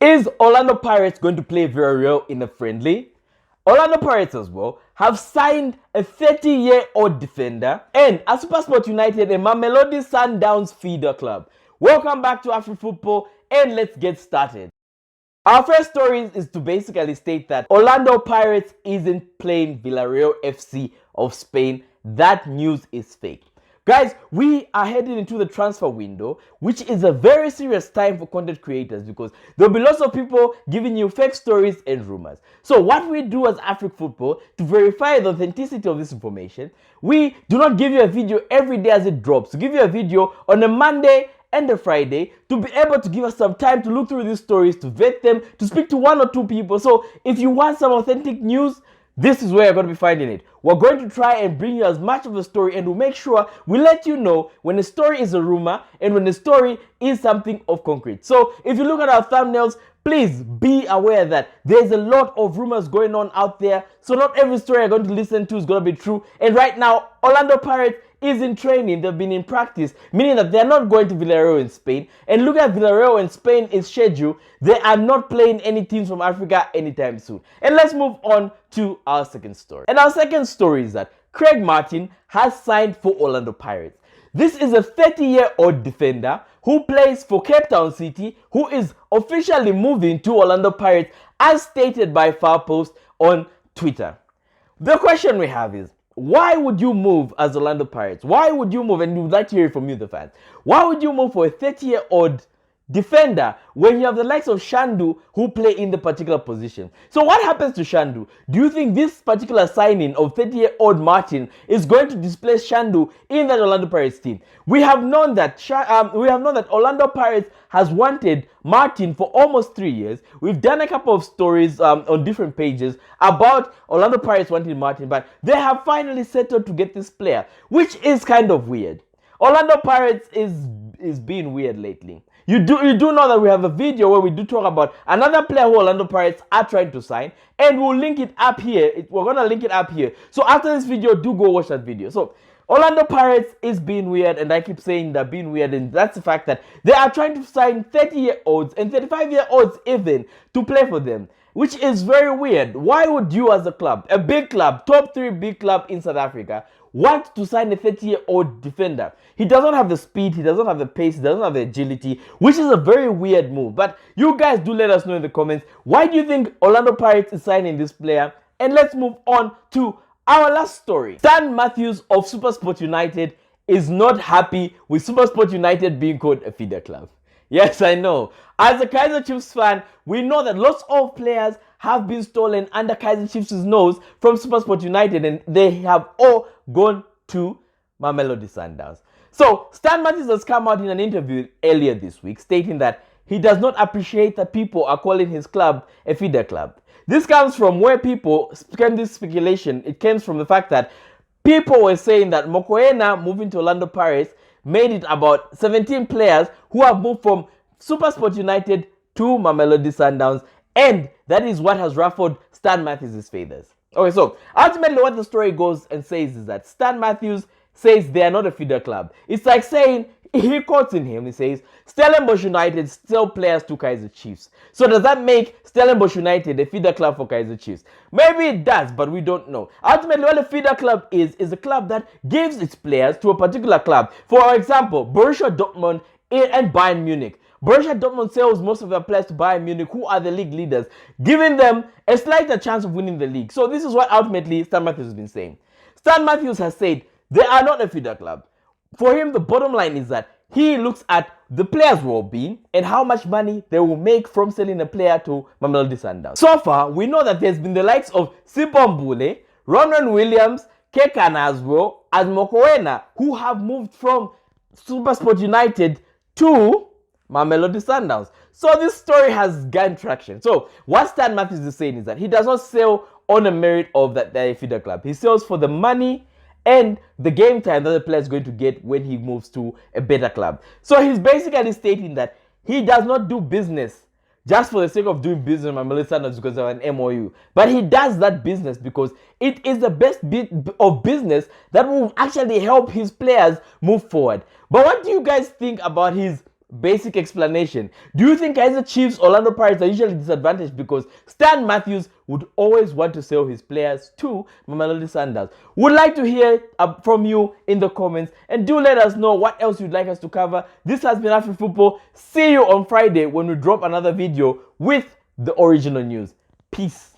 Is Orlando Pirates going to play Villarreal in a friendly? Orlando Pirates as well have signed a 30-year-old defender and a Supersport United and Mamelodi Sundowns feeder club. Welcome back to Afrik Football and let's get started. Our first story is to basically state that Orlando Pirates isn't playing Villarreal FC of Spain. That news is fake. Guys, we are heading into the transfer window, which is a very serious time for content creators because there'll be lots of people giving you fake stories and rumors. So what we do as Afrik Football to verify the authenticity of this information, we do not give you a video every day as it drops. We give you a video on a Monday and a Friday to be able to give us some time to look through these stories, to vet them, to speak to one or two people. So if you want some authentic news, this is where you're going to be finding it. We're going to try and bring you as much of a story, and we'll make sure we let you know when a story is a rumor and when the story is something of concrete. So if you look at our thumbnails, please be aware that there's a lot of rumors going on out there. So not every story you're going to listen to is going to be true. And right now, Orlando Pirates is in training. They've been in practice, meaning that they're not going to Villarreal in Spain. And look at Villarreal in Spain is scheduled. They are not playing any teams from Africa anytime soon. And let's move on to our second story. And our second story is that Craig Martin has signed for Orlando Pirates. This is a 30-year-old defender who plays for Cape Town City, who is officially moving to Orlando Pirates as stated by Farpost on Twitter. The question we have is, why would you move as Orlando Pirates? Why would you move? And we would like to hear from you, the fans. Why would you move for a 30-year-old defender when you have the likes of Shandu who play in the particular position? So what happens to Shandu? Do you think this particular signing of 30-year-old Martin is going to displace Shandu in that Orlando Pirates team? We have known that Orlando Pirates has wanted Martin for almost 3 years. We've done a couple of stories on different pages about Orlando Pirates wanting Martin, but they have finally settled to get this player, which is kind of weird. Orlando Pirates is being weird lately. You do know that we have a video where we do talk about another player who Orlando Pirates are trying to sign, and we'll link it up here. We're going to link it up here. So after this video, do go watch that video. So Orlando Pirates is being weird, and I keep saying they're being weird, and that's the fact that they are trying to sign 30-year-olds and 35-year-olds even to play for them, which is very weird. Why would you as a club, a big club, top 3 big club in South Africa, want to sign a 30-year-old defender? He doesn't have the speed, he doesn't have the pace, he doesn't have the agility, which is a very weird move. But you guys do let us know in the comments, why do you think Orlando Pirates is signing this player? And let's move on to our last story. Stan Matthews of Supersport United is not happy with Supersport United being called a feeder club. Yes, I know. As a Kaizer Chiefs fan, we know that lots of players have been stolen under Kaizer Chiefs' nose from Supersport United, and they have all gone to Mamelodi Sundowns. So, Stan Matthews has come out in an interview earlier this week stating that he does not appreciate that people are calling his club a feeder club. This comes from where people came this speculation. It comes from the fact that people were saying that Mokoena moving to Orlando Pirates made it about 17 players who have moved from Supersport United to Mamelodi Sundowns, and that is what has ruffled Stan Matthews' feathers. Okay, so ultimately what the story goes and says is that Stan Matthews says they are not a feeder club. It's like saying, he quotes in him, he says, Stellenbosch United sell players to Kaizer Chiefs. So does that make Stellenbosch United a feeder club for Kaizer Chiefs? Maybe it does, but we don't know. Ultimately, what a feeder club is a club that gives its players to a particular club. For example, Borussia Dortmund and Bayern Munich. Borussia Dortmund sells most of their players to Bayern Munich, who are the league leaders, giving them a slighter chance of winning the league. So this is what ultimately Stan Matthews has been saying. Stan Matthews has said they are not a feeder club. For him, the bottom line is that he looks at the players' well-being and how much money they will make from selling a player to Mamelodi Sundowns. So far, we know that there's been the likes of Sipho Mbule, Ronwen Williams, Kekana as well as Mokoena, who have moved from Supersport United to Mamelodi Sundowns. So this story has gained traction. So what Stan Matthews is saying is that he does not sell on the merit of that they're a feeder club. He sells for the money and the game time that the player is going to get when he moves to a better club. So he's basically stating that he does not do business just for the sake of doing business with Mamelodi Sundowns because of an MOU. But he does that business because it is the best bit of business that will actually help his players move forward. But what do you guys think about his basic explanation. Do you think Kaizer Chiefs, Orlando Pirates are usually disadvantaged because Stan Matthews would always want to sell his players to Mamelodi Sundowns? Would like to hear from you in the comments, and do let us know what else you'd like us to cover. This has been Afrik Football. See you on Friday when we drop another video with the original news. Peace.